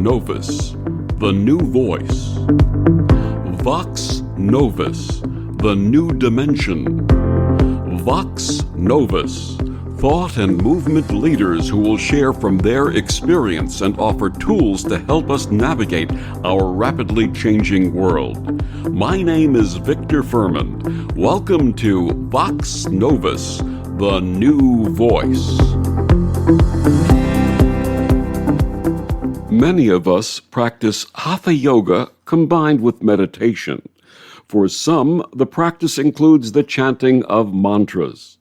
Novus, the new voice. Vox Novus, the new dimension. Vox Novus, thought and movement leaders who will share from their experience and offer tools to help us navigate our rapidly changing world. My name is Victor Fuhrman. Welcome to Vox Novus, the new voice. Many of us practice Hatha Yoga combined with meditation. For some, the practice includes the chanting of mantras.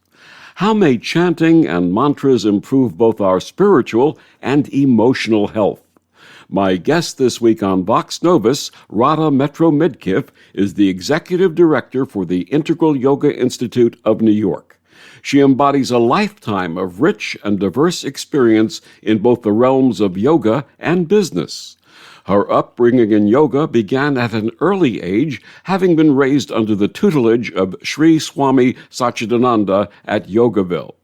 How may chanting and mantras improve both our spiritual and emotional health? My guest this week on Vox Novus, Radha Metro-Midkiff, is the Executive Director for the Integral Yoga Institute of New York. She embodies a lifetime of rich and diverse experience in both the realms of yoga and business. Her upbringing in yoga began at an early age, having been raised under the tutelage of Sri Swami Satchidananda at Yogaville.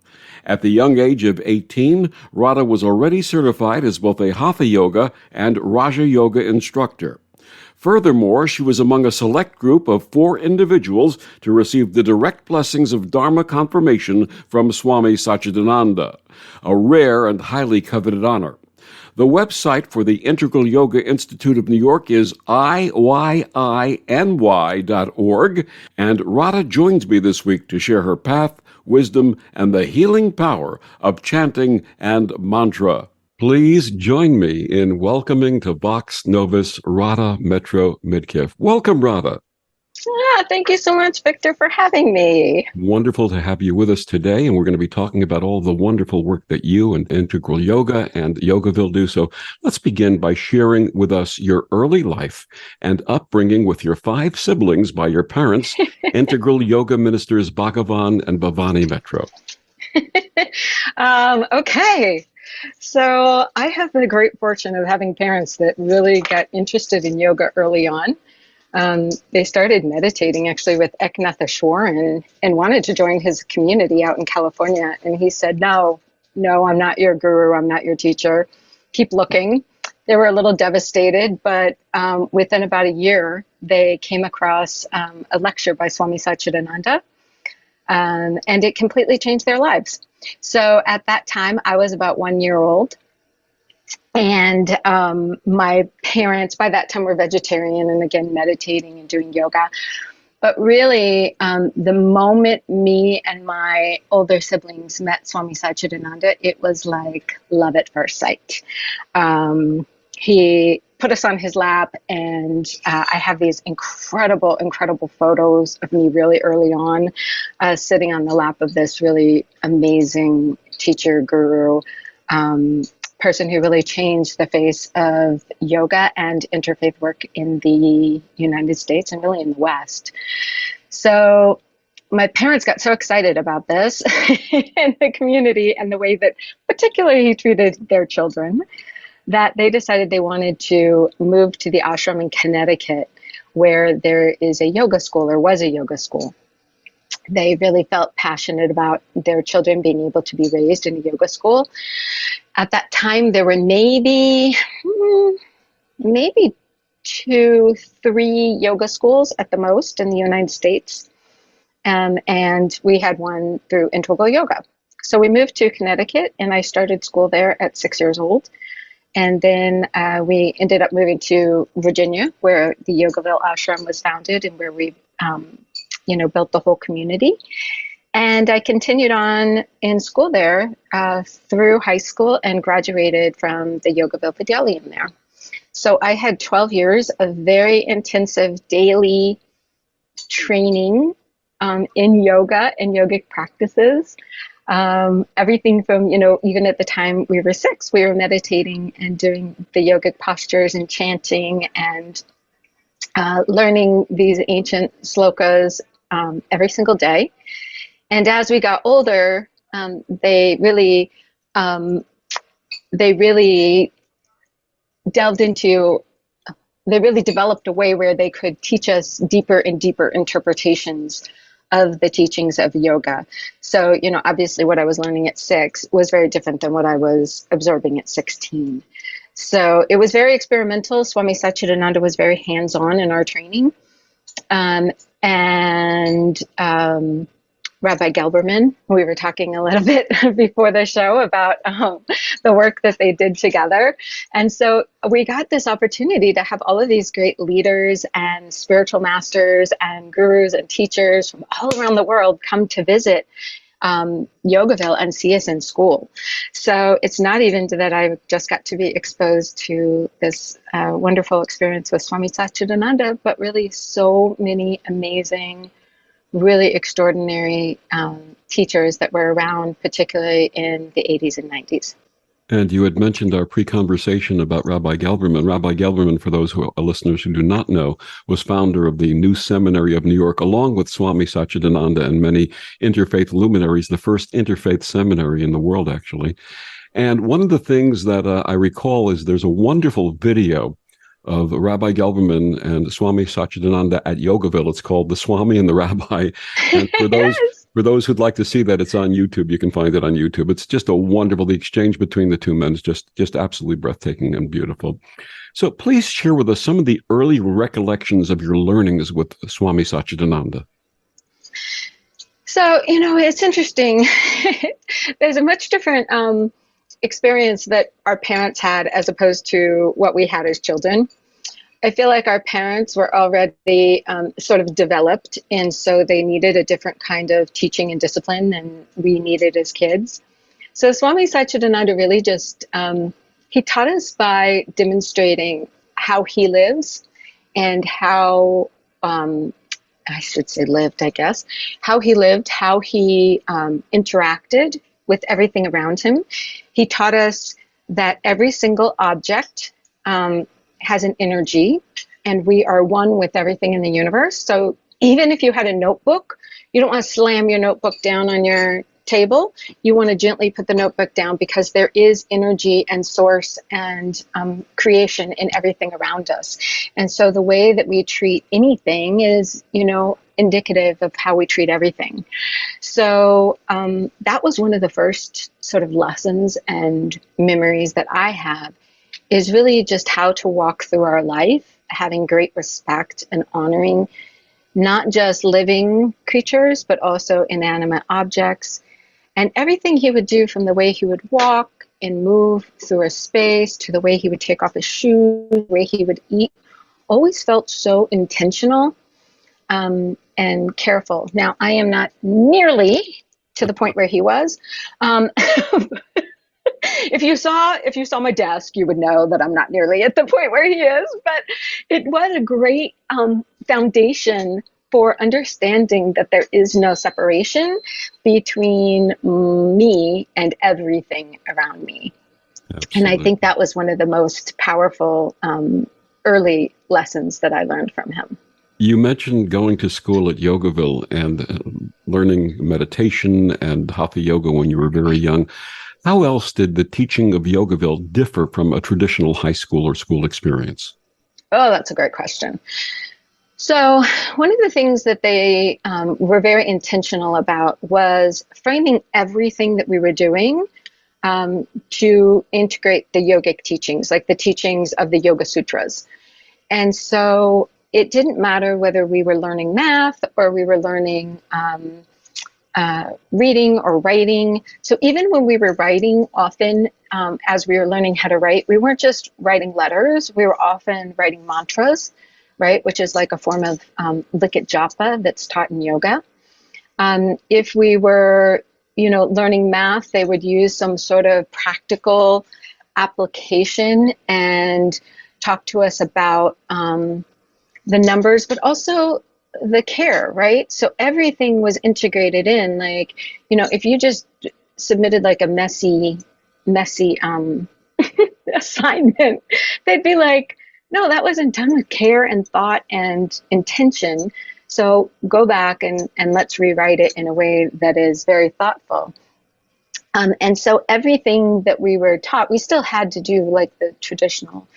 At the young age of 18, Rada was already certified as both a Hatha Yoga and Raja Yoga instructor. Furthermore, she was among a select group of 4 individuals to receive the direct blessings of Dharma confirmation from Swami Satchidananda, a rare and highly coveted honor. The website for the Integral Yoga Institute of New York is iyiny.org, and Rada joins me this week to share her path, wisdom, and the healing power of chanting and mantra. Please join me in welcoming to Vox Novus Radha Metro-Midkiff. Welcome, Radha. Thank you so much, Victor, for having me. Wonderful to have you with us today, and we're going to be talking about all the wonderful work that you and Integral Yoga and Yogaville do. So let's begin by sharing with us your early life and upbringing with your 5 siblings by your parents, Integral Yoga ministers Bhagavan and Bhavani Metro. Okay. So I have the great fortune of having parents that really got interested in yoga early on. They started meditating actually with Eknath Ashwaran and wanted to join his community out in California. And he said, no, I'm not your guru. I'm not your teacher. Keep looking. They were a little devastated, but within about a year, they came across a lecture by Swami Satchidananda, and it completely changed their lives. So at that time, I was about 1 year old. And my parents, by that time, were vegetarian and again, meditating and doing yoga. But really, the moment me and my older siblings met Swami Satchidananda, it was like love at first sight. He put us on his lap, and I have these incredible photos of me really early on, sitting on the lap of this really amazing teacher, guru, person who really changed the face of yoga and interfaith work in the United States and really in the West. So my parents got so excited about this and the community and the way that particularly he treated their children that they decided they wanted to move to the ashram in Connecticut, where there is a yoga school or was a yoga school. They really felt passionate about their children being able to be raised in a yoga school. At that time, there were maybe 2-3 yoga schools at the most in the United States. And we had one through Integral Yoga. So we moved to Connecticut, and I started school there at 6 years old. And then we ended up moving to Virginia, where the Yogaville ashram was founded and where we built the whole community. And I continued on in school there through high school and graduated from the Yogaville Vidyalaya there. So I had 12 years of very intensive daily training in yoga and yogic practices. Everything from, even at the time we were 6, we were meditating and doing the yogic postures and chanting and learning these ancient slokas every single day. And as we got older, they really developed a way where they could teach us deeper and deeper interpretations of the teachings of yoga. So, obviously what I was learning at 6 was very different than what I was absorbing at 16. So it was very experimental. Swami Satchidananda was very hands-on in our training. And Rabbi Gelberman, we were talking a little bit before the show about the work that they did together. And so we got this opportunity to have all of these great leaders and spiritual masters and gurus and teachers from all around the world come to visit Yogaville and see us in school. So it's not even that I just got to be exposed to this wonderful experience with Swami Satchidananda, but really so many amazing, really extraordinary teachers that were around, particularly in the 80s and 90s. And you had mentioned our pre-conversation about Rabbi Gelberman. Rabbi Gelberman, for those listeners who do not know, was founder of the New Seminary of New York, along with Swami Satchidananda and many interfaith luminaries, the first interfaith seminary in the world, actually. And one of the things that I recall is there's a wonderful video of Rabbi Gelberman and Swami Satchidananda at Yogaville. It's called The Swami and the Rabbi. And for those for those who'd like to see that, it's on YouTube. You can find it on YouTube. It's just a wonderful, the exchange between the two men is just absolutely breathtaking and beautiful. So please share with us some of the early recollections of your learnings with Swami Satchidananda. So, it's interesting. There's a much different experience that our parents had as opposed to what we had as children. I feel like our parents were already sort of developed, and so they needed a different kind of teaching and discipline than we needed as kids. So Swami Satchidananda really just, he taught us by demonstrating how he lives and how, I should say lived, I guess, how he lived, how he interacted with everything around him. He taught us that every single object has an energy, and we are one with everything in the universe. So even if you had a notebook, you don't want to slam your notebook down on your table. You want to gently put the notebook down because there is energy and source and creation in everything around us. And so the way that we treat anything is, indicative of how we treat everything. So that was one of the first sort of lessons and memories that I have, is really just how to walk through our life, having great respect and honoring not just living creatures, but also inanimate objects. And everything he would do, from the way he would walk and move through a space to the way he would take off his shoes, the way he would eat, always felt so intentional and careful. Now, I am not nearly to the point where he was. If you saw my desk, you would know that I'm not nearly at the point where he is, but it was a great foundation for understanding that there is no separation between me and everything around me. Absolutely. And I think that was one of the most powerful early lessons that I learned from him. You mentioned going to school at Yogaville and learning meditation and Hatha Yoga when you were very young. How else did the teaching of Yogaville differ from a traditional high school or school experience? Oh, that's a great question. So one of the things that they were very intentional about was framing everything that we were doing to integrate the yogic teachings, like the teachings of the Yoga Sutras. And so it didn't matter whether we were learning math or we were learning reading or writing. So even when we were writing, often as we were learning how to write, we weren't just writing letters, we were often writing mantras, right? Which is like a form of Likit Japa that's taught in yoga. If we were, learning math, they would use some sort of practical application and talk to us about the numbers, but also the care, right? So everything was integrated in, like, if you just submitted like a messy assignment, they'd be like, no, that wasn't done with care and thought and intention. So go back and let's rewrite it in a way that is very thoughtful. And so everything that we were taught, we still had to do like the traditional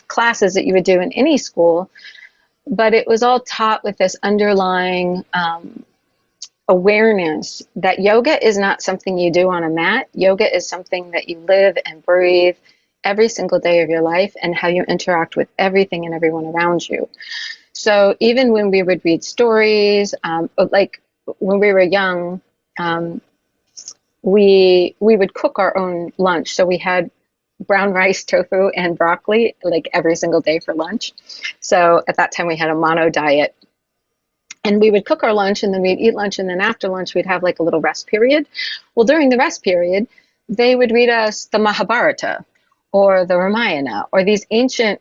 classes that you would do in any school, but it was all taught with this underlying awareness that yoga is not something you do on a mat. Yoga is something that you live and breathe every single day of your life and how you interact with everything and everyone around you. So even when we would read stories, like when we were young, we would cook our own lunch. So we had brown rice, tofu, and broccoli like every single day for lunch. So at that time we had a mono diet. And we would cook our lunch and then we'd eat lunch, and then after lunch we'd have like a little rest period. Well, during the rest period, they would read us the Mahabharata or the Ramayana or these ancient,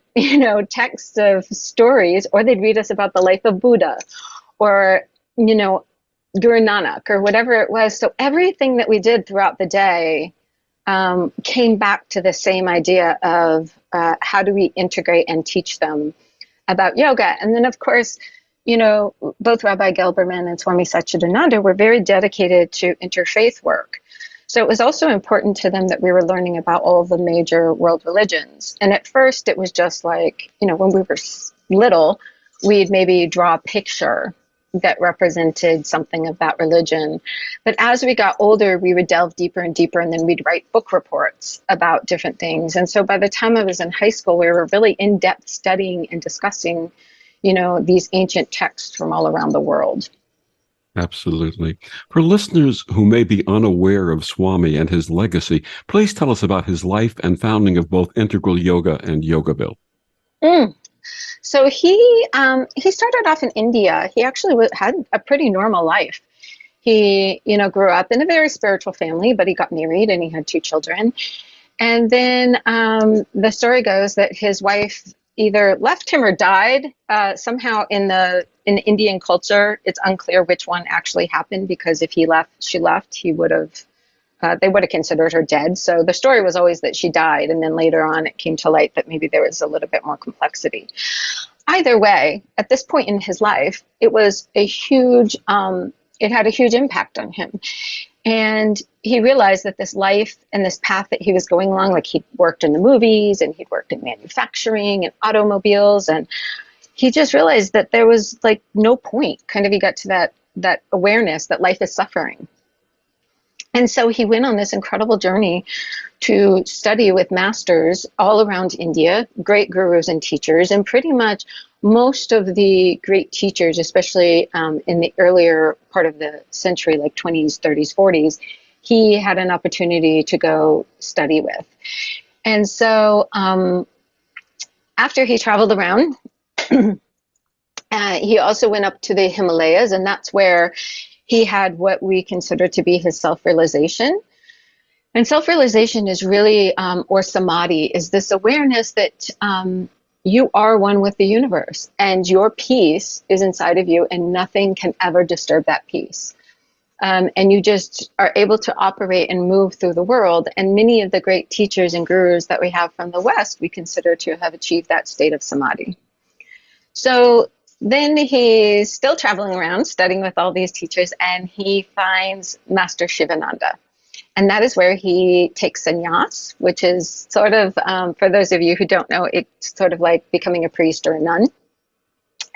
texts of stories, or they'd read us about the life of Buddha or, Guru Nanak or whatever it was. So everything that we did throughout the day came back to the same idea of how do we integrate and teach them about yoga. And then, of course, both Rabbi Gelberman and Swami Satchidananda were very dedicated to interfaith work. So it was also important to them that we were learning about all of the major world religions. And at first it was just like, when we were little, we'd maybe draw a picture that represented something of that religion. But as we got older, we would delve deeper and deeper, and then we'd write book reports about different things. And so by the time I was in high school, we were really in-depth studying and discussing these ancient texts from all around the world. Absolutely. For listeners who may be unaware of Swami and his legacy, please tell us about his life and founding of both Integral Yoga and Yogaville. So he started off in India. He actually had a pretty normal life. He, grew up in a very spiritual family, but he got married and he had 2 children. And then the story goes that his wife either left him or died. Somehow in Indian culture, it's unclear which one actually happened, because if she left, they would have considered her dead. So the story was always that she died, and then later on it came to light that maybe there was a little bit more complexity. Either way, at this point in his life, it was it had a huge impact on him. And he realized that this life and this path that he was going along, like he'd worked in the movies and he'd worked in manufacturing and automobiles, and he just realized that there was like no point. Kind of he got to that awareness that life is suffering. And so he went on this incredible journey to study with masters all around India, great gurus and teachers, and pretty much most of the great teachers, especially in the earlier part of the century, like 20s, 30s, 40s, he had an opportunity to go study with. And so after he traveled around, he also went up to the Himalayas, and that's where he had what we consider to be his self-realization. And self-realization is really, or samadhi, is this awareness that you are one with the universe, and your peace is inside of you, and nothing can ever disturb that peace. And you just are able to operate and move through the world. And many of the great teachers and gurus that we have from the West, we consider to have achieved that state of samadhi. So then he's still traveling around, studying with all these teachers, and he finds Master Shivananda. And that is where he takes sannyas, which is sort of, for those of you who don't know, it's sort of like becoming a priest or a nun.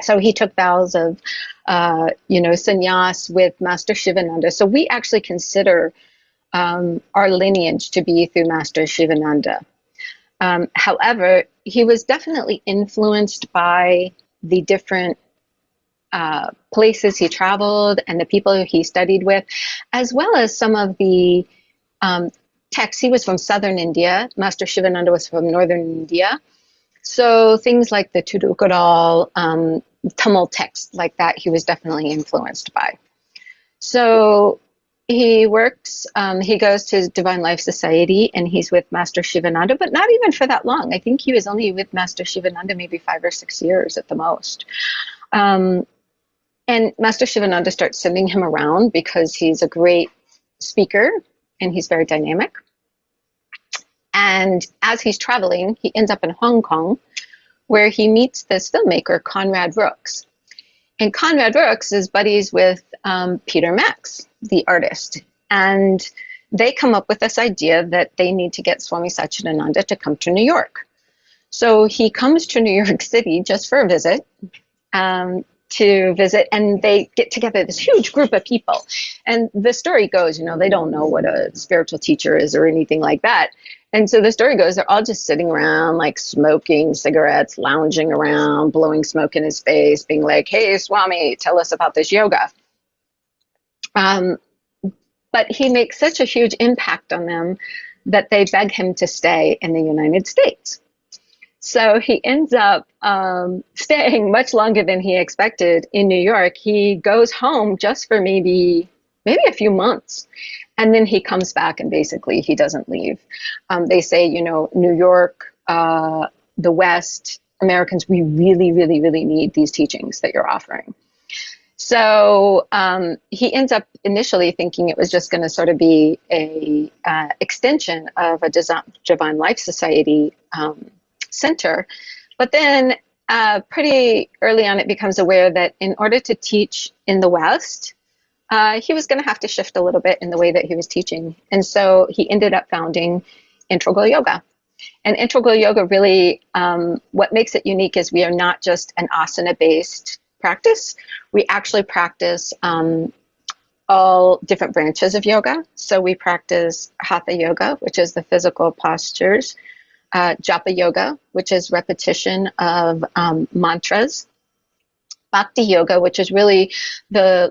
So he took vows of, sannyas with Master Shivananda. So we actually consider our lineage to be through Master Shivananda. However, he was definitely influenced by the different places he traveled and the people he studied with, as well as some of the texts. He was from southern India. Master Shivananda was from northern India. So things like the Tudukadal, Tamil texts like that, he was definitely influenced by. So he works, he goes to Divine Life Society, and he's with Master Shivananda, but not even for that long. I think he was only with Master Shivananda maybe 5 or 6 years at the most. And Master Shivananda starts sending him around because he's a great speaker and he's very dynamic. And as he's traveling, he ends up in Hong Kong, where he meets this filmmaker, Conrad Rooks. And Conrad Rooks is buddies with Peter Max, the artist. And they come up with this idea that they need to get Swami Satchidananda to come to New York. So he comes to New York City just for a visit. to visit, and they get together, this huge group of people. And the story goes, they don't know what a spiritual teacher is or anything like that. And so the story goes, they're all just sitting around, like smoking cigarettes, lounging around, blowing smoke in his face, being like, "Hey, Swami, tell us about this yoga." But he makes such a huge impact on them that they beg him to stay in the United States. So he ends up staying much longer than he expected in New York. He goes home just for maybe a few months. And then he comes back and basically he doesn't leave. They say, New York, the West, Americans, we really, really, really need these teachings that you're offering. So he ends up initially thinking it was just going to sort of be a extension of a Divine Life Society center. But then pretty early on, it becomes aware that in order to teach in the West, he was going to have to shift a little bit in the way that he was teaching. And so he ended up founding Integral Yoga. And Integral Yoga really, what makes it unique is we are not just an asana-based practice. We actually practice all different branches of yoga. So we practice Hatha Yoga, which is the physical postures, Japa Yoga, which is repetition of mantras, Bhakti Yoga, which is really the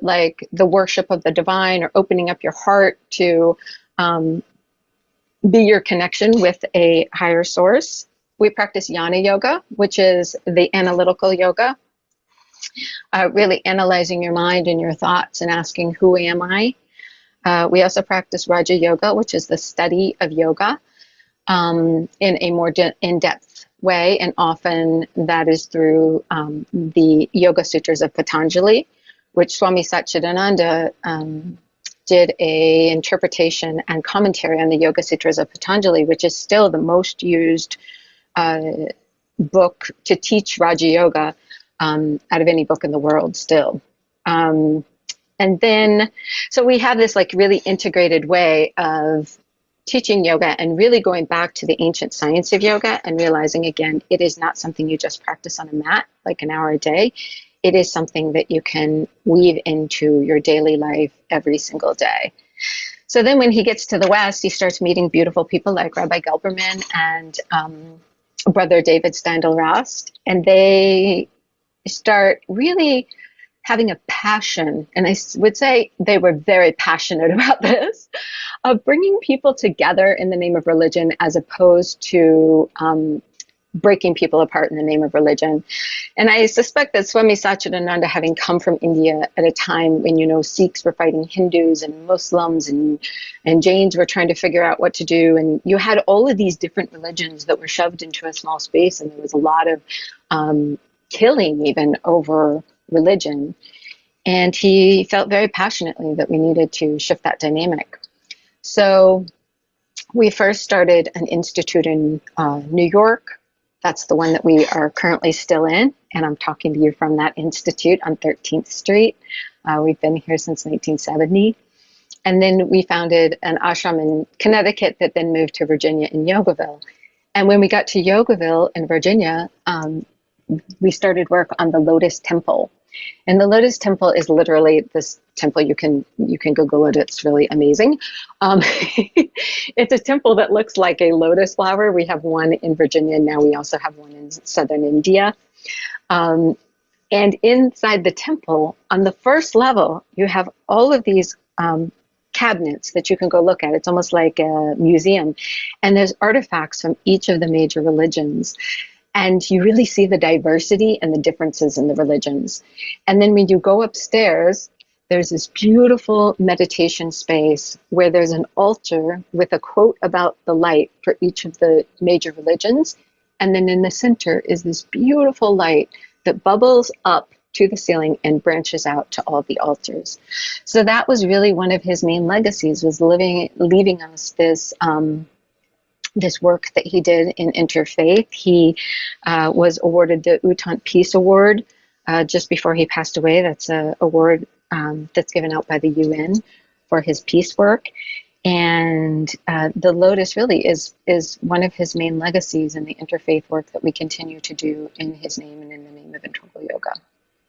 worship of the divine, or opening up your heart to be your connection with a higher source. We practice Jnana Yoga, which is the analytical yoga, really analyzing your mind and your thoughts and asking, who am I? We also practice Raja Yoga, which is the study of yoga in a more in-depth way, and often that is through the Yoga Sutras of Patanjali, which Swami Satchidananda did a interpretation and commentary on the Yoga Sutras of Patanjali, which is still the most used book to teach Raja Yoga out of any book in the world still. And then, so we have this really integrated way of teaching yoga and really going back to the ancient science of yoga and realizing, again, it is not something you just practice on a mat, like an hour a day. It is something that you can weave into your daily life every single day. So then when he gets to the West, he starts meeting beautiful people like Rabbi Gelberman and Brother David Steindl-Rast, and they start really having a passion, and I would say they were very passionate about this, of bringing people together in the name of religion as opposed to breaking people apart in the name of religion. And I suspect that Swami Satchidananda, having come from India at a time when, Sikhs were fighting Hindus and Muslims and Jains were trying to figure out what to do, and you had all of these different religions that were shoved into a small space, and there was a lot of killing even over religion. And he felt very passionately that we needed to shift that dynamic. So we first started an institute in New York. That's the one that we are currently still in. And I'm talking to you from that institute on 13th Street. We've been here since 1970. And then we founded an ashram in Connecticut that then moved to Virginia in Yogaville. And when we got to Yogaville in Virginia, we started work on the Lotus Temple. And the Lotus Temple is literally this temple. You can Google it. It's really amazing. It's a temple that looks like a lotus flower. We have one in Virginia. Now we also have one in southern India. And inside the temple, on the first level, you have all of these cabinets that you can go look at. It's almost like a museum. And there's artifacts from each of the major religions. And you really see the diversity and the differences in the religions. And then when you go upstairs, there's this beautiful meditation space where there's an altar with a quote about the light for each of the major religions. And then in the center is this beautiful light that bubbles up to the ceiling and branches out to all the altars. So that was really one of his main legacies, was leaving us this work that he did in Interfaith. He was awarded the Uttant Peace Award just before he passed away. That's an award that's given out by the UN for his peace work. And the Lotus really is one of his main legacies in the interfaith work that we continue to do in his name and in the name of Integral Yoga.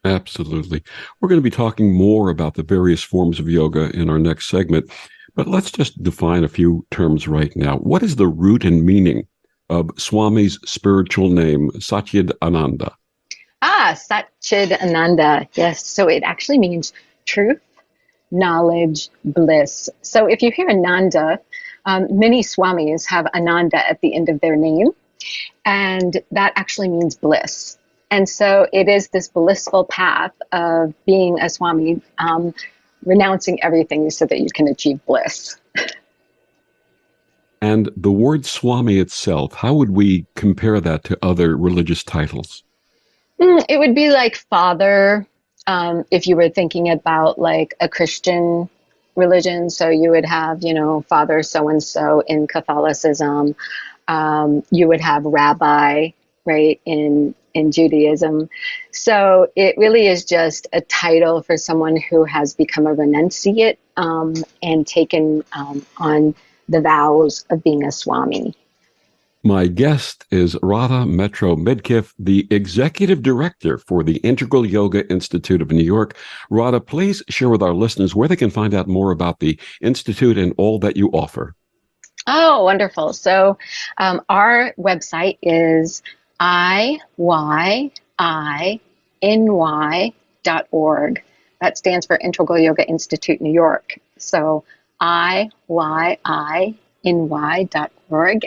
Absolutely. We're going to be talking more about the various forms of yoga in our next segment, but let's just define a few terms right now. What is the root and meaning of Swami's spiritual name, Satchidananda? Satchidananda. Yes. So it actually means truth, knowledge, bliss. So if you hear Ananda, many Swamis have Ananda at the end of their name, and that actually means bliss. And so it is this blissful path of being a Swami, renouncing everything so that you can achieve bliss. And the word Swami itself, how would we compare that to other religious titles? It would be like father, if you were thinking about like a Christian religion. So you would have, Father so-and-so in Catholicism. You would have rabbi, right, in Judaism. So it really is just a title for someone who has become a renunciate and taken on the vows of being a Swami. My guest is Radha Metro-Midkiff, the Executive Director for the Integral Yoga Institute of New York. Radha, please share with our listeners where they can find out more about the Institute and all that you offer. Oh, wonderful. So our website is iyiny.org. That stands for Integral Yoga Institute New York. So iyiny.org,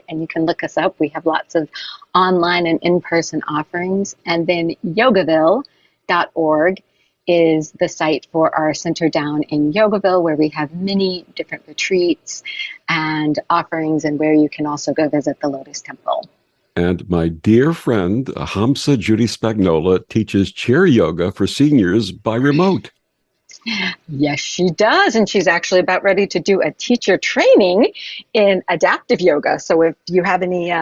and you can look us up. We have lots of online and in-person offerings. And then yogaville.org is the site for our center down in Yogaville, where we have many different retreats and offerings, and where you can also go visit the Lotus Temple. And my dear friend, Hamsa Judy Spagnola, teaches chair yoga for seniors by remote. Yes, she does. And she's actually about ready to do a teacher training in adaptive yoga. So if you have any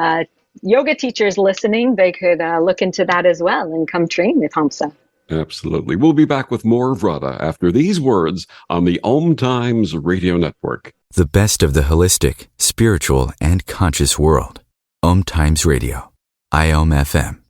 yoga teachers listening, they could look into that as well and come train with Hamsa. Absolutely. We'll be back with more of Rada after these words on the OMTimes Radio Network. The best of the holistic, spiritual, and conscious world. OMTimes Radio. IOM FM.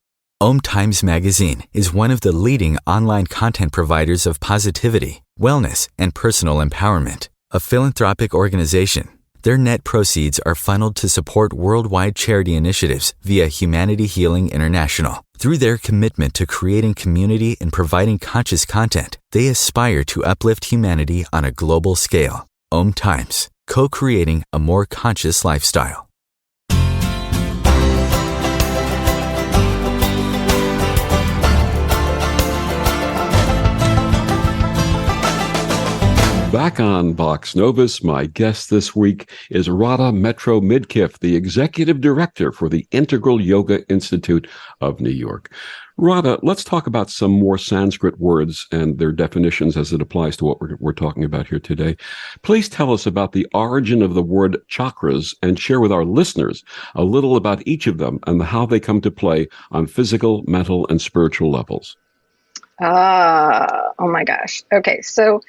OMTimes Magazine is one of the leading online content providers of positivity, wellness, and personal empowerment. A philanthropic organization, their net proceeds are funneled to support worldwide charity initiatives via Humanity Healing International. Through their commitment to creating community and providing conscious content, they aspire to uplift humanity on a global scale. OMTimes, co-creating a more conscious lifestyle. Back on Vox Novus, my guest this week is Radha Metro-Midkiff, the Executive Director for the Integral Yoga Institute of New York. Radha, let's talk about some more Sanskrit words and their definitions as it applies to what we're talking about here today. Please tell us about the origin of the word chakras and share with our listeners a little about each of them and how they come to play on physical, mental, and spiritual levels. Oh my gosh. Okay, so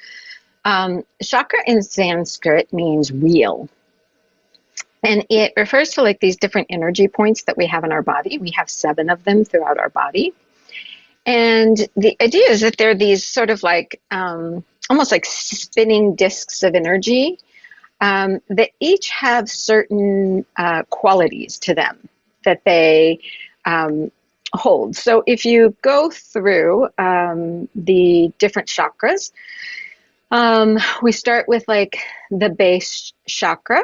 chakra in Sanskrit means wheel. And it refers to like these different energy points that we have in our body. We have 7 of them throughout our body. And the idea is that they're these sort of like, almost like spinning discs of energy that each have certain qualities to them that they hold. So if you go through the different chakras, we start with like the base chakra.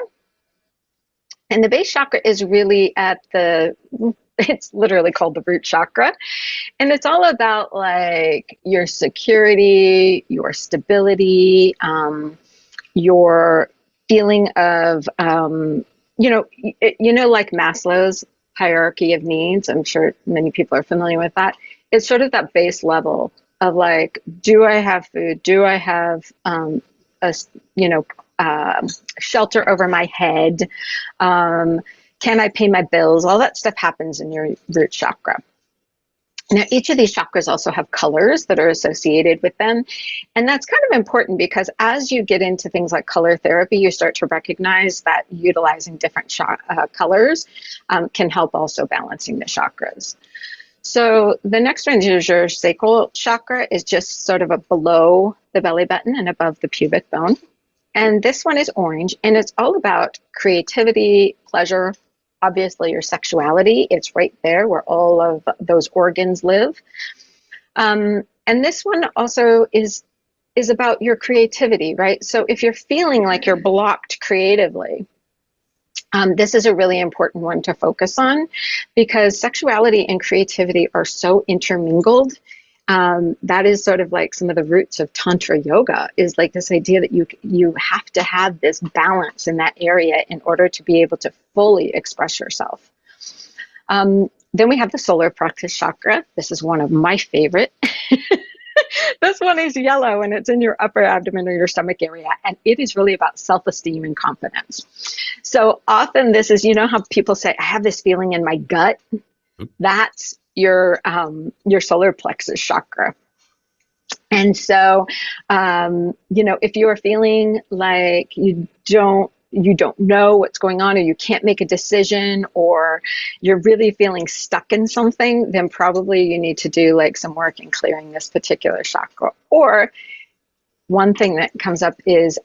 And the base chakra is really it's literally called the root chakra. And it's all about like your security, your stability, your feeling of, like Maslow's hierarchy of needs. I'm sure many people are familiar with that. It's sort of that base level of like, do I have food? Do I have shelter over my head? Can I pay my bills? All that stuff happens in your root chakra. Now, each of these chakras also have colors that are associated with them. And that's kind of important because as you get into things like color therapy, you start to recognize that utilizing different colors can help also balancing the chakras. So the next one is your sacral chakra, is just sort of below the belly button and above the pubic bone. And this one is orange, and it's all about creativity, pleasure, obviously your sexuality. It's right there where all of those organs live. And this one also is about your creativity, right? So if you're feeling like you're blocked creatively, this is a really important one to focus on, because sexuality and creativity are so intermingled. That is sort of like some of the roots of Tantra yoga, is like this idea that you have to have this balance in that area in order to be able to fully express yourself. Then we have the solar plexus chakra. This is one of my favorite. This one is yellow, and it's in your upper abdomen or your stomach area, and it is really about self-esteem and confidence. So often this is, you know how people say, I have this feeling in my gut? That's your solar plexus chakra. And so, if you are feeling like you don't know what's going on, or you can't make a decision, or you're really feeling stuck in something, then probably you need to do like some work in clearing this particular chakra. Or one thing that comes up is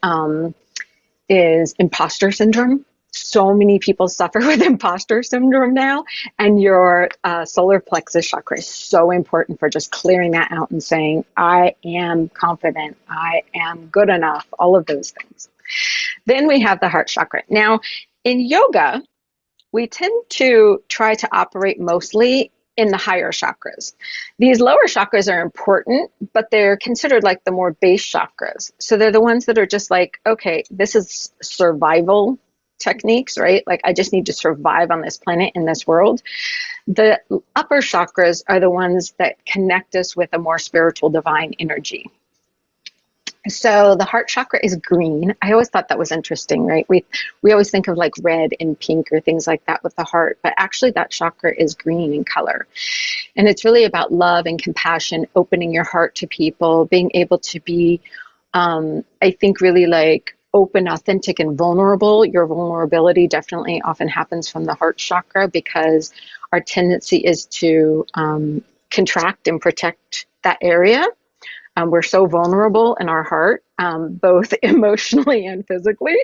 imposter syndrome. So many people suffer with imposter syndrome now, and your solar plexus chakra is so important for just clearing that out and saying, I am confident, I am good enough, all of those things. Then we have the heart chakra. Now, in yoga, we tend to try to operate mostly in the higher chakras. These lower chakras are important, but they're considered like the more base chakras. So they're the ones that are just like, okay, this is survival techniques, right? Like, I just need to survive on this planet, in this world. The upper chakras are the ones that connect us with a more spiritual, divine energy. So the heart chakra is green. I always thought that was interesting, right? We always think of like red and pink or things like that with the heart, but actually that chakra is green in color. And it's really about love and compassion, opening your heart to people, being able to be, I think, really like open, authentic, and vulnerable. Your vulnerability definitely often happens from the heart chakra, because our tendency is to contract and protect that area. We're so vulnerable in our heart, both emotionally and physically.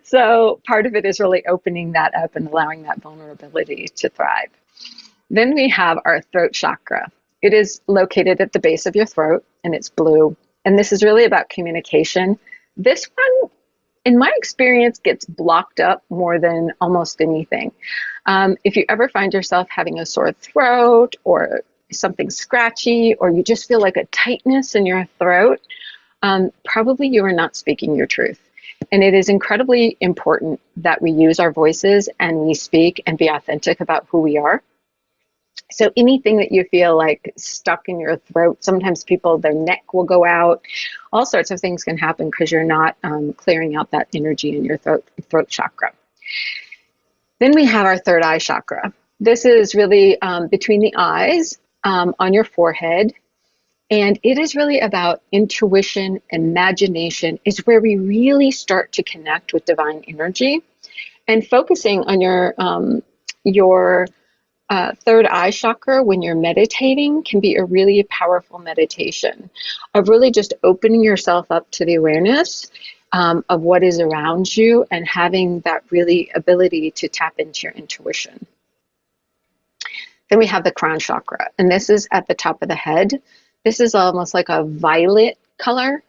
So part of it is really opening that up and allowing that vulnerability to thrive. Then we have our throat chakra. It is located at the base of your throat, and it's blue. And this is really about communication. This one, in my experience, gets blocked up more than almost anything. If you ever find yourself having a sore throat, or something scratchy, or you just feel like a tightness in your throat, probably you are not speaking your truth. And it is incredibly important that we use our voices and we speak and be authentic about who we are. So anything that you feel like stuck in your throat, sometimes people, their neck will go out, all sorts of things can happen because you're not clearing out that energy in your throat chakra. Then we have our third eye chakra. This is really between the eyes, on your forehead. And it is really about intuition, imagination, is where we really start to connect with divine energy. And focusing on your third eye chakra when you're meditating can be a really powerful meditation of really just opening yourself up to the awareness of what is around you, and having that really ability to tap into your intuition. Then we have the crown chakra, and this is at the top of the head. This is almost like a violet color,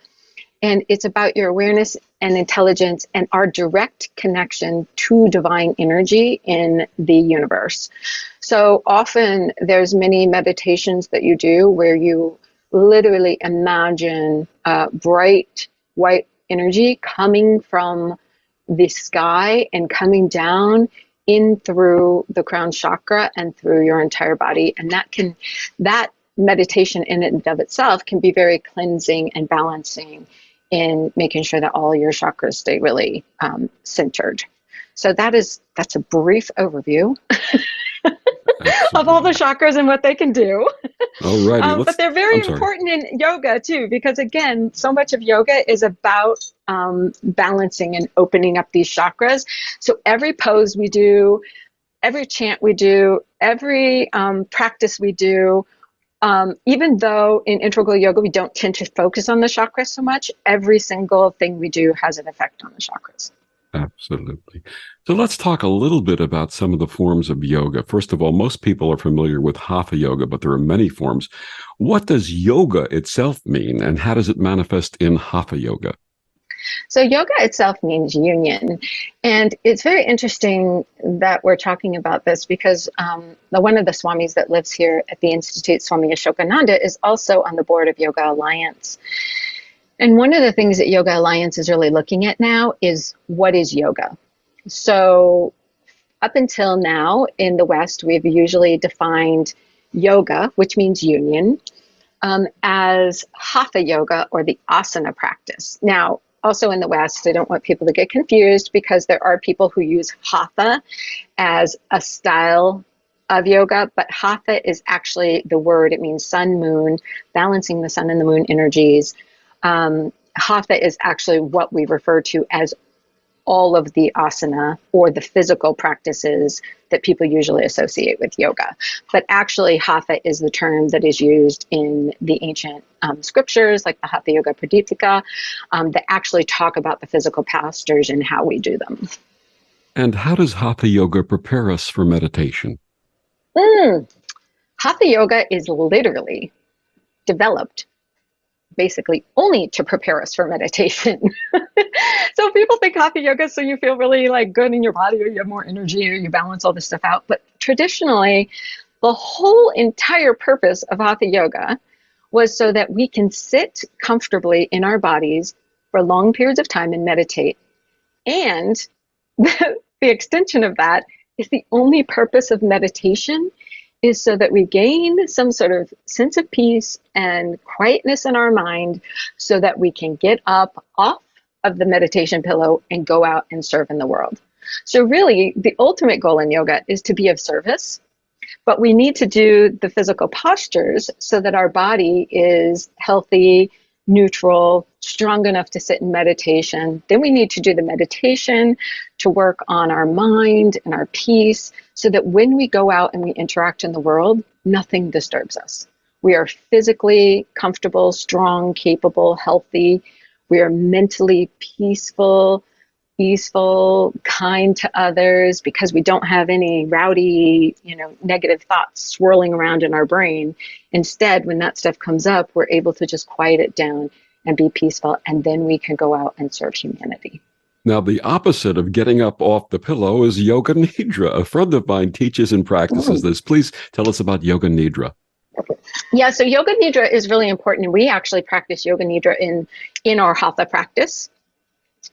and it's about your awareness and intelligence and our direct connection to divine energy in the universe. So often there's many meditations that you do where you literally imagine bright white energy coming from the sky and coming down in through the crown chakra and through your entire body. And that meditation in and of itself can be very cleansing and balancing in making sure that all your chakras stay really centered. So that's a brief overview of all the chakras and what they can do. All righty. But they're very important in yoga too, because again, so much of yoga is about balancing and opening up these chakras. So every pose we do, every chant we do, every practice we do, even though in integral yoga we don't tend to focus on the chakras so much, every single thing we do has an effect on the chakras. Absolutely. So let's talk a little bit about some of the forms of yoga. First of all, most people are familiar with Hatha Yoga, but there are many forms. What does yoga itself mean, and how does it manifest in Hatha Yoga? So yoga itself means union. And it's very interesting that we're talking about this because one of the Swamis that lives here at the Institute, Swami Ashokananda, is also on the board of Yoga Alliance. And one of the things that Yoga Alliance is really looking at now is what is yoga? So up until now in the West, we've usually defined yoga, which means union, as Hatha Yoga or the asana practice. Now, also in the West, I don't want people to get confused because there are people who use Hatha as a style of yoga, but Hatha is actually the word. It means sun, moon, balancing the sun and the moon energies. Hatha is actually what we refer to as all of the asana or the physical practices that people usually associate with yoga. But actually, Hatha is the term that is used in the ancient scriptures, like the Hatha Yoga Pradipika, that actually talk about the physical postures and how we do them. And how does Hatha Yoga prepare us for meditation? Hatha Yoga is literally developed basically only to prepare us for meditation. So people think Hatha Yoga so you feel really like good in your body or you have more energy or you balance all this stuff out. But traditionally, the whole entire purpose of Hatha Yoga was so that we can sit comfortably in our bodies for long periods of time and meditate. And the extension of that is the only purpose of meditation is so that we gain some sort of sense of peace and quietness in our mind so that we can get up off of the meditation pillow and go out and serve in the world. So really, the ultimate goal in yoga is to be of service, but we need to do the physical postures so that our body is healthy, neutral, strong enough to sit in meditation. Then we need to do the meditation to work on our mind and our peace so that when we go out and we interact in the world, nothing disturbs us. We are physically comfortable, strong, capable, healthy. We are mentally peaceful, easeful, kind to others because we don't have any rowdy, negative thoughts swirling around in our brain. Instead, when that stuff comes up, we're able to just quiet it down and be peaceful, and then we can go out and serve humanity. Now, the opposite of getting up off the pillow is Yoga Nidra. A friend of mine teaches and practices this. Please tell us about Yoga Nidra. Yeah, so Yoga Nidra is really important, and we actually practice Yoga Nidra in our Hatha practice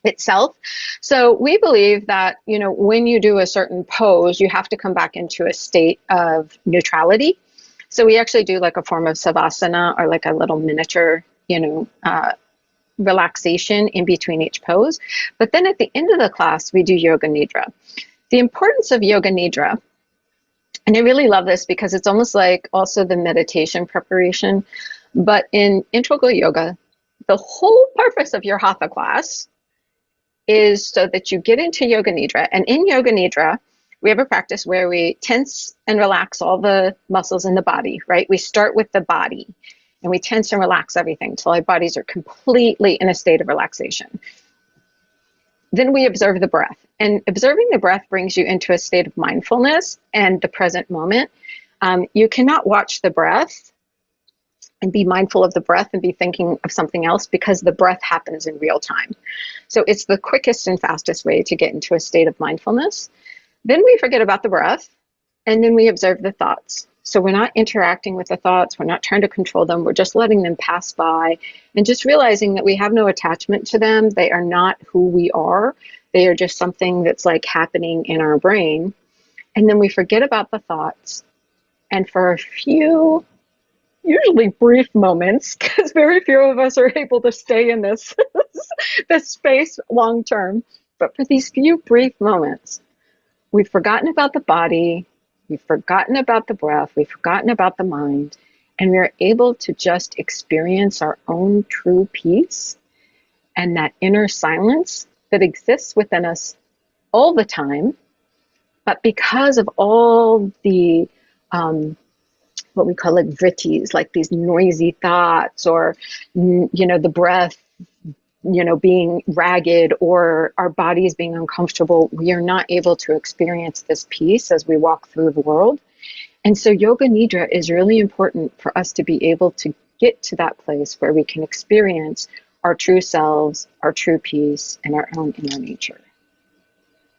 itself. So we believe that, when you do a certain pose, you have to come back into a state of neutrality. So we actually do like a form of savasana or like a little miniature, relaxation in between each pose. But then at the end of the class, we do Yoga Nidra. The importance of Yoga Nidra, and I really love this because it's almost like also the meditation preparation, but in integral yoga, the whole purpose of your Hatha class is so that you get into Yoga Nidra. And in Yoga Nidra, we have a practice where we tense and relax all the muscles in the body, right? We start with the body and we tense and relax everything until our bodies are completely in a state of relaxation. Then we observe the breath. And observing the breath brings you into a state of mindfulness and the present moment. You cannot watch the breath and be mindful of the breath and be thinking of something else because the breath happens in real time. So it's the quickest and fastest way to get into a state of mindfulness. Then we forget about the breath, and then we observe the thoughts. So we're not interacting with the thoughts, we're not trying to control them, we're just letting them pass by and just realizing that we have no attachment to them. They are not who we are. They are just something that's like happening in our brain. And then we forget about the thoughts. And for a few, usually brief moments, because very few of us are able to stay in this space long term, but for these few brief moments, we've forgotten about the body, we've forgotten about the breath, we've forgotten about the mind, and we're able to just experience our own true peace and that inner silence that exists within us all the time, But because of all the what we call like vrittis, like these noisy thoughts, or the breath being ragged, or our bodies being uncomfortable, we are not able to experience this peace as we walk through the world. And so yoga nidra is really important for us to be able to get to that place where we can experience our true selves, our true peace, and our own inner nature.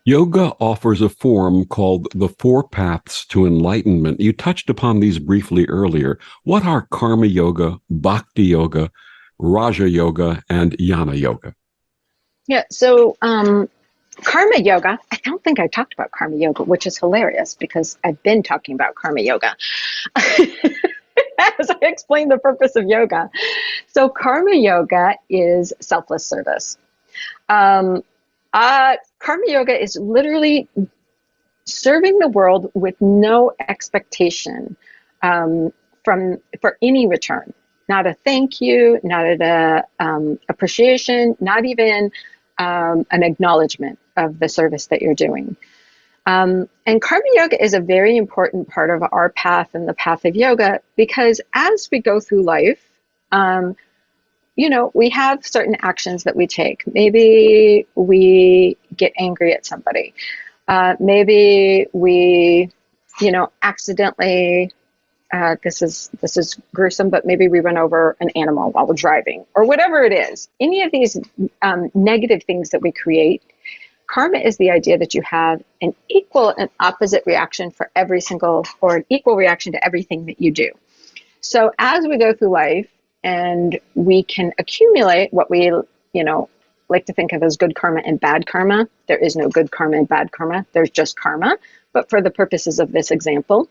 Yoga offers a form called the Four Paths to Enlightenment. You touched upon these briefly earlier. What are Karma Yoga, Bhakti Yoga, Raja Yoga, and Jnana Yoga? Yeah, so Karma Yoga, I don't think I talked about Karma Yoga, which is hilarious because I've been talking about Karma Yoga as I explained the purpose of yoga. So Karma Yoga is selfless service. Karma Yoga is literally serving the world with no expectation for any return. Not a thank you, not an appreciation, not even an acknowledgement of the service that you're doing. And Karma Yoga is a very important part of our path and the path of yoga, because as we go through life, we have certain actions that we take. Maybe we get angry at somebody. Maybe we, accidentally, this is gruesome, but maybe we run over an animal while we're driving, or whatever it is. Any of these negative things that we create, karma is the idea that you have an equal and opposite reaction for every single, or an equal reaction to everything that you do. So as we go through life, and we can accumulate what we, like to think of as good karma and bad karma. There is no good karma and bad karma. There's just karma. But for the purposes of this example,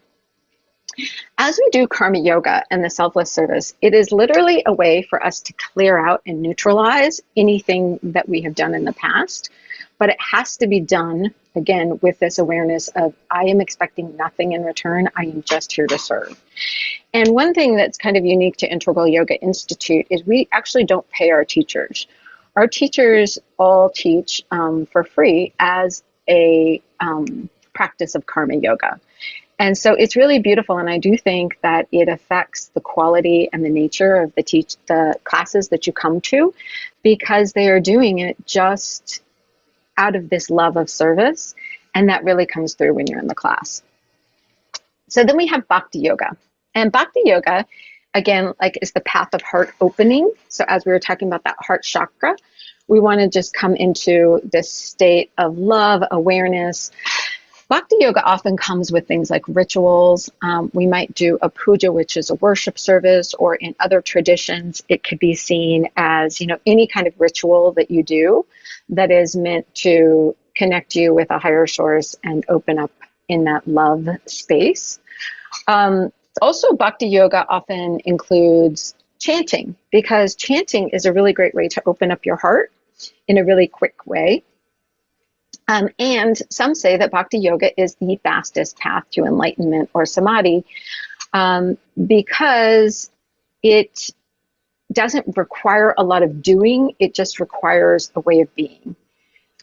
as we do Karma Yoga and the selfless service, it is literally a way for us to clear out and neutralize anything that we have done in the past. But it has to be done, again, with this awareness of, I am expecting nothing in return. I am just here to serve. And one thing that's kind of unique to Integral Yoga Institute is we actually don't pay our teachers. Our teachers all teach for free as a practice of Karma Yoga. And so it's really beautiful, and I do think that it affects the quality and the nature of the classes that you come to, because they are doing it just out of this love of service, and that really comes through when you're in the class. So then we have Bhakti Yoga. And Bhakti Yoga, again, is the path of heart opening. So as we were talking about that heart chakra, we want to just come into this state of love, awareness. Bhakti Yoga often comes with things like rituals. We might do a puja, which is a worship service, or in other traditions, it could be seen as, any kind of ritual that you do that is meant to connect you with a higher source and open up in that love space. Also, Bhakti Yoga often includes chanting, because chanting is a really great way to open up your heart in a really quick way. And some say that Bhakti Yoga is the fastest path to enlightenment or samadhi, because it doesn't require a lot of doing. It just requires a way of being.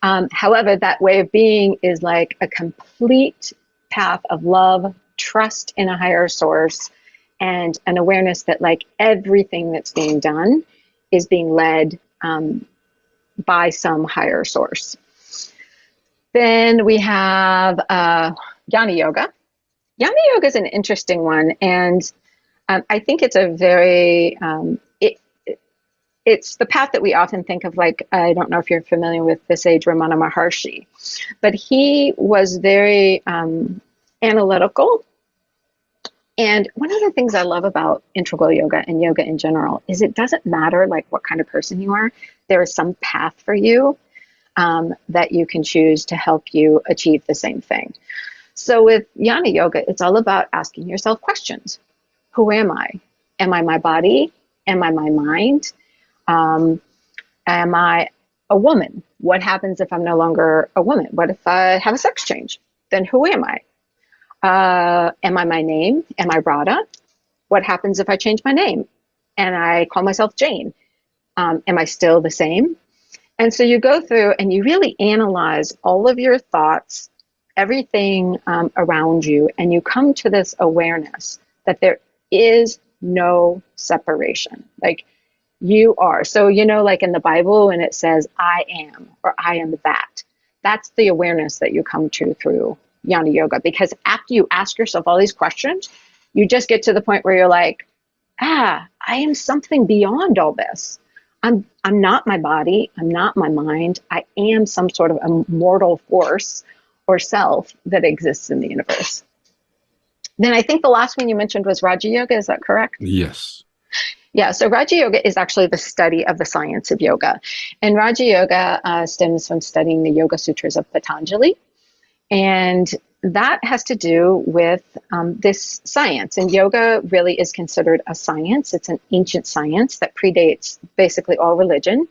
However, that way of being is like a complete path of love, trust in a higher source, and an awareness that everything that's being done is being led by some higher source. Then we have Jnana Yoga. Jnana Yoga is an interesting one, and I think it's a very, it's the path that we often think of, I don't know if you're familiar with this age Ramana Maharshi, but he was very analytical. And one of the things I love about integral yoga and yoga in general is it doesn't matter what kind of person you are. There is some path for you that you can choose to help you achieve the same thing. So with Jnana Yoga, it's all about asking yourself questions. Who am I? Am I my body? Am I my mind? Am I a woman? What happens if I'm no longer a woman? What if I have a sex change? Then who am I? Am I my name? Am I Rada? What happens if I change my name and I call myself Jane? Am I still the same? And so you go through and you really analyze all of your thoughts, everything around you, and you come to this awareness that there is no separation. Like you are. So, like in the Bible, when it says, I am, or I am that, that's the awareness that you come to through Jnana Yoga. Because after you ask yourself all these questions, you just get to the point where you're like, I am something beyond all this. I'm not my body. I'm not my mind. I am some sort of immortal force or self that exists in the universe. Then I think the last one you mentioned was Raja Yoga. Is that correct? Yes. Yeah, so Raja Yoga is actually the study of the science of yoga. And Raja Yoga stems from studying the Yoga Sutras of Patanjali. And that has to do with this science. And yoga really is considered a science. It's an ancient science that predates basically all religion.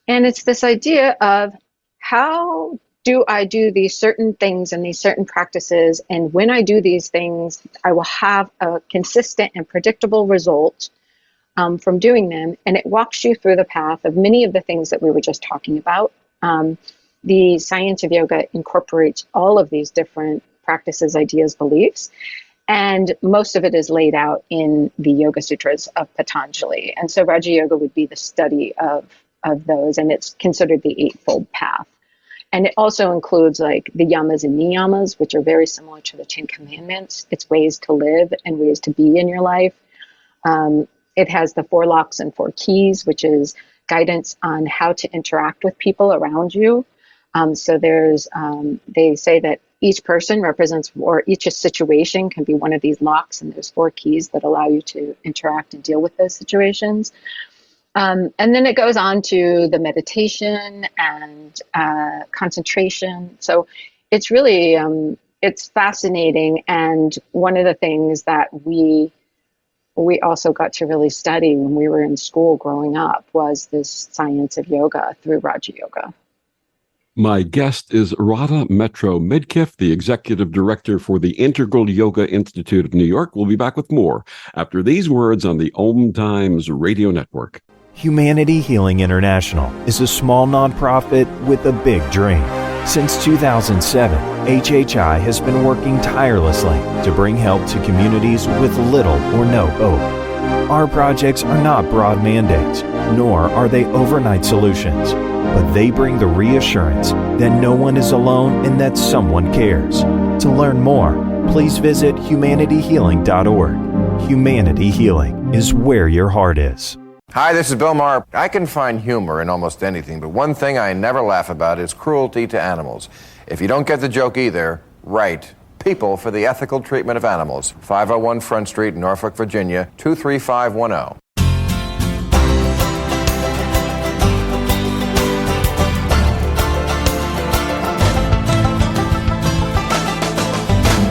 And it's this idea of how do I do these certain things and these certain practices? And when I do these things, I will have a consistent and predictable result from doing them. And it walks you through the path of many of the things that we were just talking about. The science of yoga incorporates all of these different practices, ideas, beliefs, and most of it is laid out in the Yoga Sutras of Patanjali. And so Raja Yoga would be the study of those, and it's considered the Eightfold Path. And it also includes like the yamas and niyamas, which are very similar to the 10 Commandments. It's ways to live and ways to be in your life. It has the 4 locks and 4 keys, which is guidance on how to interact with people around you. So there's, they say that each person represents, or each situation can be one of these locks, and there's 4 keys that allow you to interact and deal with those situations. And then it goes on to the meditation and concentration. So it's really, it's fascinating. And one of the things that we also got to really study when we were in school growing up was this science of yoga through Raja Yoga. My guest is Radha Metro-Midkiff, the Executive Director for the Integral Yoga Institute of New York. We'll be back with more after these words on the OMTimes radio network. Humanity Healing International is a small nonprofit with a big dream. Since 2007, HHI has been working tirelessly to bring help to communities with little or no hope. Our projects are not broad mandates, nor are they overnight solutions, but they bring the reassurance that no one is alone and that someone cares. To learn more, please visit humanityhealing.org. Humanity Healing is where your heart is. Hi, this is Bill Maher. I can find humor in almost anything, but one thing I never laugh about is cruelty to animals. If you don't get the joke either, write People for the Ethical Treatment of Animals, 501 Front Street, Norfolk, Virginia, 23510.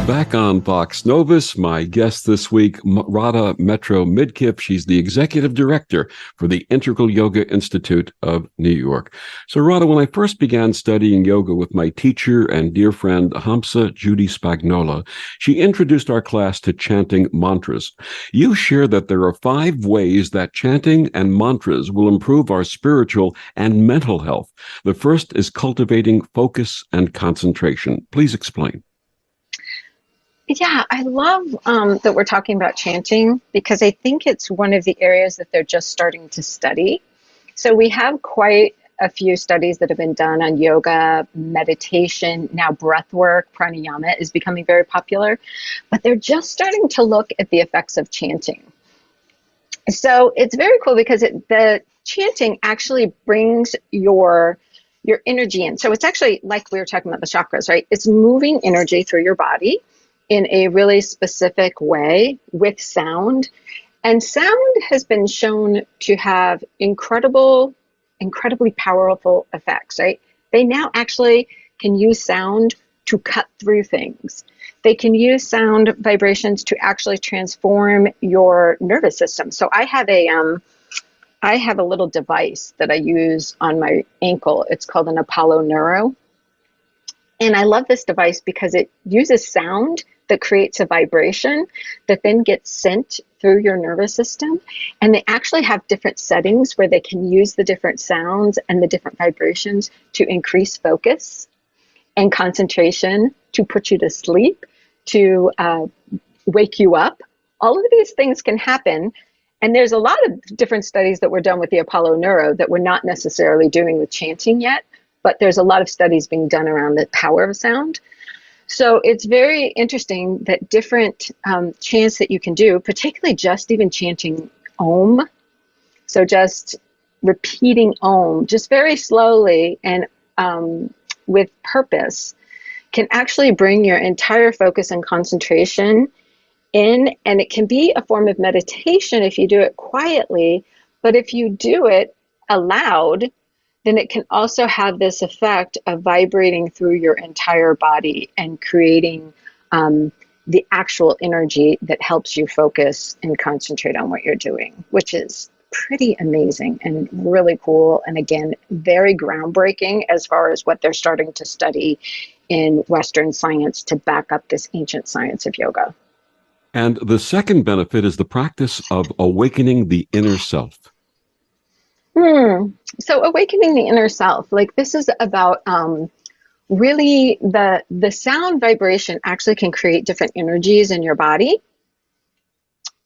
Back on Vox Novus, my guest this week, Radha Metro-Midkiff. She's the Executive Director for the Integral Yoga Institute of New York. So, Radha, when I first began studying yoga with my teacher and dear friend, Hamsa Judy Spagnola, she introduced our class to chanting mantras. You share that there are 5 ways that chanting and mantras will improve our spiritual and mental health. The first is cultivating focus and concentration. Please explain. Yeah, I love that we're talking about chanting, because I think it's one of the areas that they're just starting to study. So we have quite a few studies that have been done on yoga, meditation, now breath work, pranayama is becoming very popular, but they're just starting to look at the effects of chanting. So it's very cool because the chanting actually brings your energy in. So it's actually like we were talking about the chakras, right? It's moving energy through your body in a really specific way with sound. And sound has been shown to have incredibly powerful effects, right? They now actually can use sound to cut through things. They can use sound vibrations to actually transform your nervous system. So I have a little device that I use on my ankle. It's called an Apollo Neuro. And I love this device because it uses sound that creates a vibration that then gets sent through your nervous system. And they actually have different settings where they can use the different sounds and the different vibrations to increase focus. and concentration to put you to sleep, to wake you up. All of these things can happen. And there's a lot of different studies that were done with the Apollo Neuro that we're not necessarily doing with chanting yet, but there's a lot of studies being done around the power of sound. So it's very interesting that different chants that you can do, particularly just even chanting Om, so just repeating Om, just very slowly and with purpose, can actually bring your entire focus and concentration in, and it can be a form of meditation if you do it quietly, but if you do it aloud, then it can also have this effect of vibrating through your entire body and creating the actual energy that helps you focus and concentrate on what you're doing, which is pretty amazing and really cool. And again, very groundbreaking as far as what they're starting to study in Western science to back up this ancient science of yoga. And the second benefit is the practice of awakening the inner self. So awakening the inner self, like this is about really the sound vibration actually can create different energies in your body.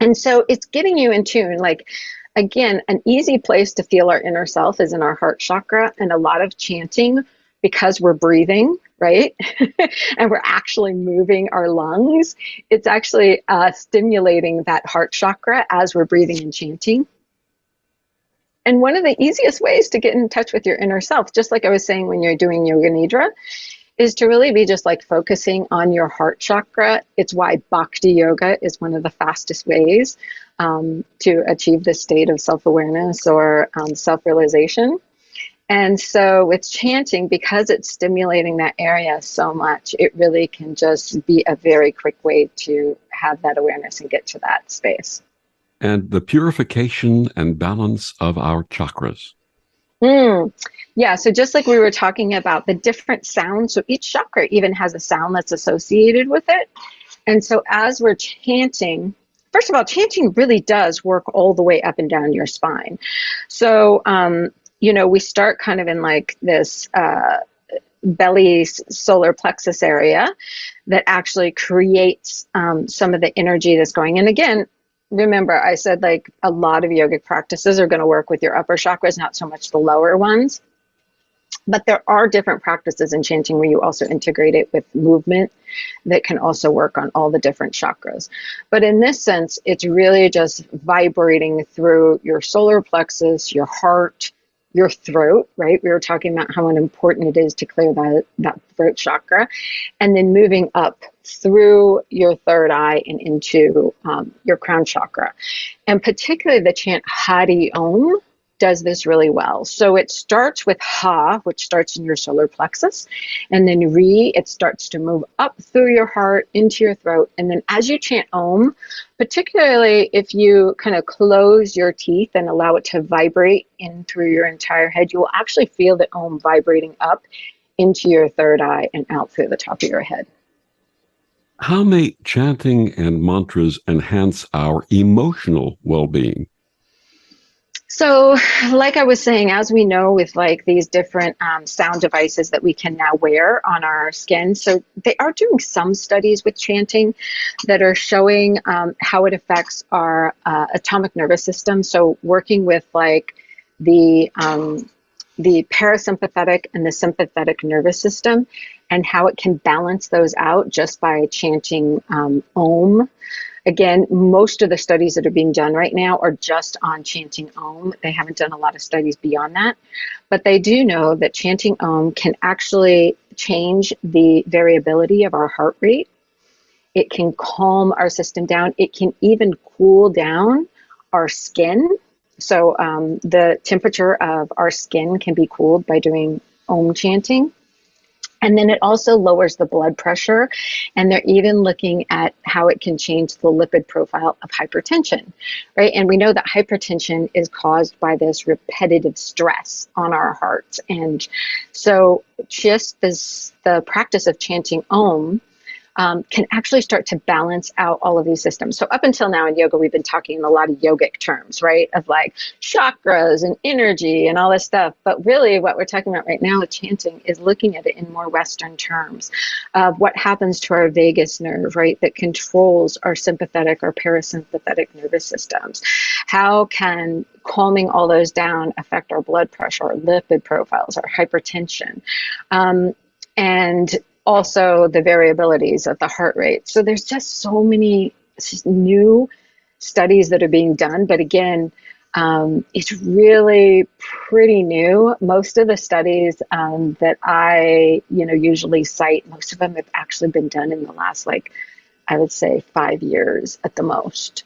And so it's getting you in tune. Like, again, an easy place to feel our inner self is in our heart chakra, and a lot of chanting, because we're breathing, right? And we're actually moving our lungs. It's actually stimulating that heart chakra as we're breathing and chanting. And one of the easiest ways to get in touch with your inner self, just like I was saying when you're doing Yoga Nidra, is to really be just like focusing on your heart chakra. It's why Bhakti Yoga is one of the fastest ways to achieve this state of self-awareness or self-realization. And so with chanting, because it's stimulating that area so much, it really can just be a very quick way to have that awareness and get to that space. And the purification and balance of our chakras. Yeah, so just like we were talking about the different sounds, so each chakra even has a sound that's associated with it. And so as we're chanting, first of all, chanting really does work all the way up and down your spine. So, we start kind of in like this belly solar plexus area that actually creates some of the energy that's going. And again, remember, I said like a lot of yogic practices are going to work with your upper chakras, not so much the lower ones. But there are different practices in chanting where you also integrate it with movement that can also work on all the different chakras. But in this sense, it's really just vibrating through your solar plexus, your heart, your throat, right? We were talking about how important it is to clear that throat chakra, and then moving up through your third eye and into your crown chakra. And particularly the chant Hari Om does this really well. So it starts with Ha, which starts in your solar plexus, and then Re, it starts to move up through your heart into your throat. And then as you chant Om, particularly if you kind of close your teeth and allow it to vibrate in through your entire head, you will actually feel the Om vibrating up into your third eye and out through the top of your head. How may chanting and mantras enhance our emotional well-being? So like I was saying, as we know with like these different sound devices that we can now wear on our skin, so they are doing some studies with chanting that are showing how it affects our atomic nervous system. So working with like the parasympathetic and the sympathetic nervous system and how it can balance those out just by chanting Om. Again, most of the studies that are being done right now are just on chanting Om. They haven't done a lot of studies beyond that. But they do know that chanting Om can actually change the variability of our heart rate. It can calm our system down. It can even cool down our skin. So the temperature of our skin can be cooled by doing Om chanting. And then it also lowers the blood pressure, and they're even looking at how it can change the lipid profile of hypertension, right? And we know that hypertension is caused by this repetitive stress on our hearts. And so just the practice of chanting Om can actually start to balance out all of these systems. So up until now in yoga, we've been talking in a lot of yogic terms, right? Of like chakras and energy and all this stuff. But really what we're talking about right now with chanting is looking at it in more Western terms of what happens to our vagus nerve, right? That controls our sympathetic or parasympathetic nervous systems. How can calming all those down affect our blood pressure, our lipid profiles, our hypertension? And also the variabilities of the heart rate. So there's just so many new studies that are being done. But again, it's really pretty new. Most of the studies that I, usually cite, most of them have actually been done in the last, I would say 5 years at the most.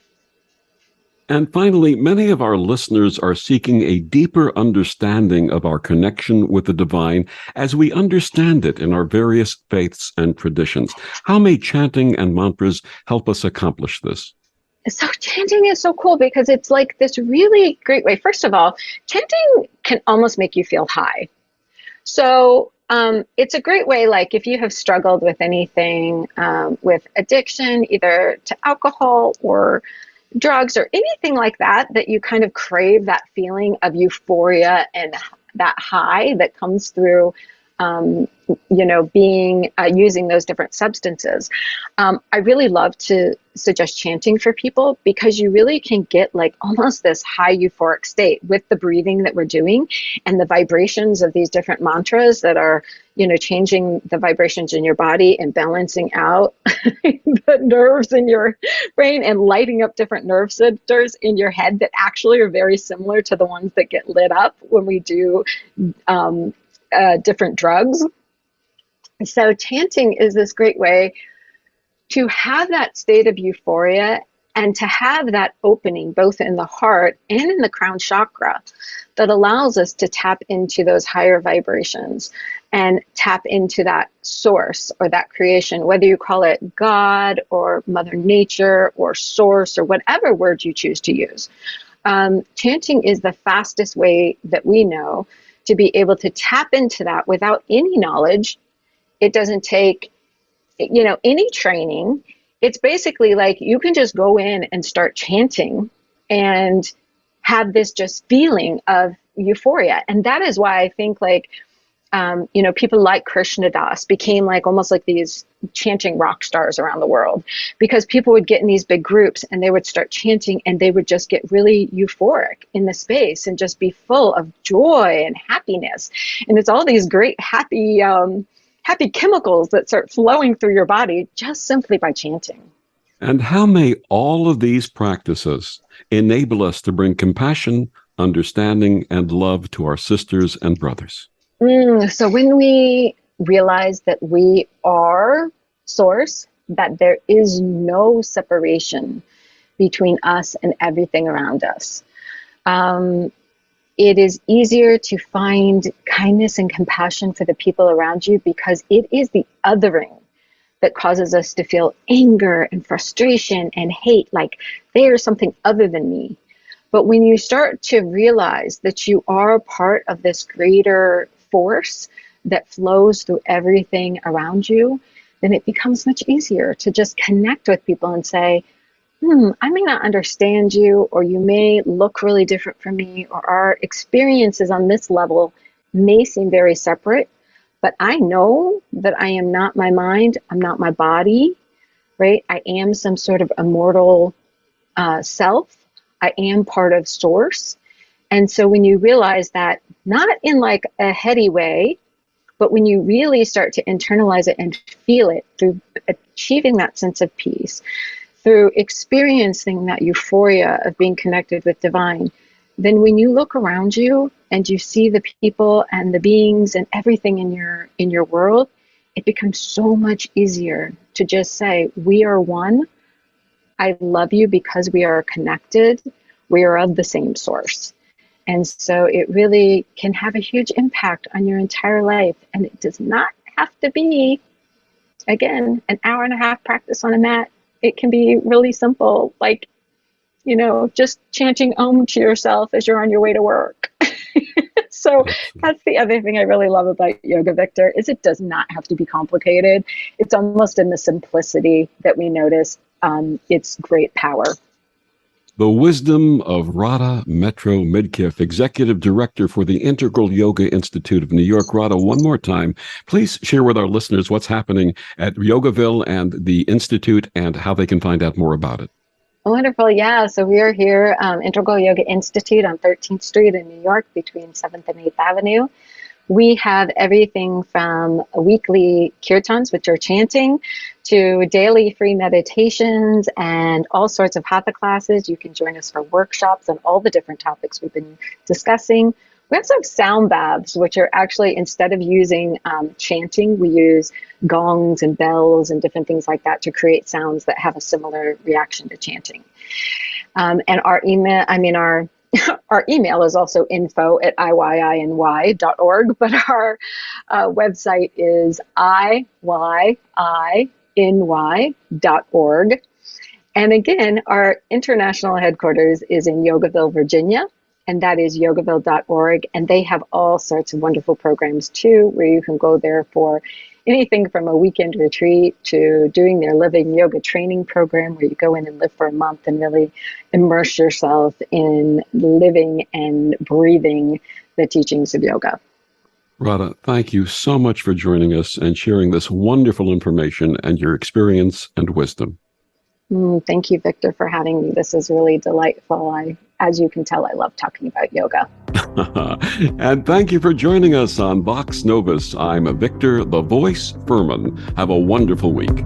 And finally, many of our listeners are seeking a deeper understanding of our connection with the divine as we understand it in our various faiths and traditions. How may chanting and mantras help us accomplish this? So chanting is so cool because it's like this really great way. First of all, chanting can almost make you feel high. So it's a great way, like if you have struggled with anything, with addiction, either to alcohol or drugs or anything like that, that you kind of crave that feeling of euphoria and that high that comes through, being using those different substances. I really love to suggest chanting for people because you really can get like almost this high euphoric state with the breathing that we're doing and the vibrations of these different mantras that are, changing the vibrations in your body and balancing out the nerves in your brain and lighting up different nerve centers in your head that actually are very similar to the ones that get lit up when we do different drugs. So chanting is this great way to have that state of euphoria and to have that opening both in the heart and in the crown chakra that allows us to tap into those higher vibrations and tap into that source or that creation, whether you call it God or Mother Nature or source or whatever word you choose to use. Chanting is the fastest way that we know to be able to tap into that without any knowledge. It doesn't take, any training. It's basically like you can just go in and start chanting and have this just feeling of euphoria. And that is why I think people like Krishna Das became like almost like these chanting rock stars around the world, because people would get in these big groups and they would start chanting and they would just get really euphoric in the space and just be full of joy and happiness. And it's all these great happy chemicals that start flowing through your body just simply by chanting. And how may all of these practices enable us to bring compassion, understanding, and love to our sisters and brothers? So when we realize that we are source, that there is no separation between us and everything around us, it is easier to find kindness and compassion for the people around you because it is the othering that causes us to feel anger and frustration and hate, like they are something other than me. But when you start to realize that you are part of this greater force that flows through everything around you, then it becomes much easier to just connect with people and say, I may not understand you, or you may look really different from me, or our experiences on this level may seem very separate, but I know that I am not my mind, I'm not my body, right? I am some sort of immortal self. I am part of source. And so when you realize that, not in like a heady way, but when you really start to internalize it and feel it through achieving that sense of peace, through experiencing that euphoria of being connected with divine, then when you look around you and you see the people and the beings and everything in your world, it becomes so much easier to just say, we are one. I love you because we are connected. We are of the same source. And so it really can have a huge impact on your entire life. And it does not have to be, again, an hour and a half practice on a mat. It can be really simple, like, just chanting Om to yourself as you're on your way to work. So that's the other thing I really love about yoga, Victor, is it does not have to be complicated. It's almost in the simplicity that we notice its great power. The wisdom of Radha Metro-Midkiff, Executive Director for the Integral Yoga Institute of New York. Radha, one more time, please share with our listeners what's happening at Yogaville and the Institute and how they can find out more about it. Wonderful. Yeah. So we are here, Integral Yoga Institute on 13th Street in New York between 7th and 8th Avenue. We have everything from weekly kirtans, which are chanting, to daily free meditations and all sorts of hatha classes. You can join us for workshops on all the different topics we've been discussing. We also have sound baths, which are actually, instead of using chanting, we use gongs and bells and different things like that to create sounds that have a similar reaction to chanting. And our email, our email is also info@iyiny.org, but our website is iyiny.org. And again, our international headquarters is in Yogaville, Virginia, and that is yogaville.org. And they have all sorts of wonderful programs too, where you can go there for anything from a weekend retreat to doing their living yoga training program, where you go in and live for a month and really immerse yourself in living and breathing the teachings of yoga. Radha, thank you so much for joining us and sharing this wonderful information and your experience and wisdom. Thank you, Victor, for having me. This is really delightful. As you can tell, I love talking about yoga. And thank you for joining us on Vox Novus. I'm Victor, the Voice Fuhrman. Have a wonderful week.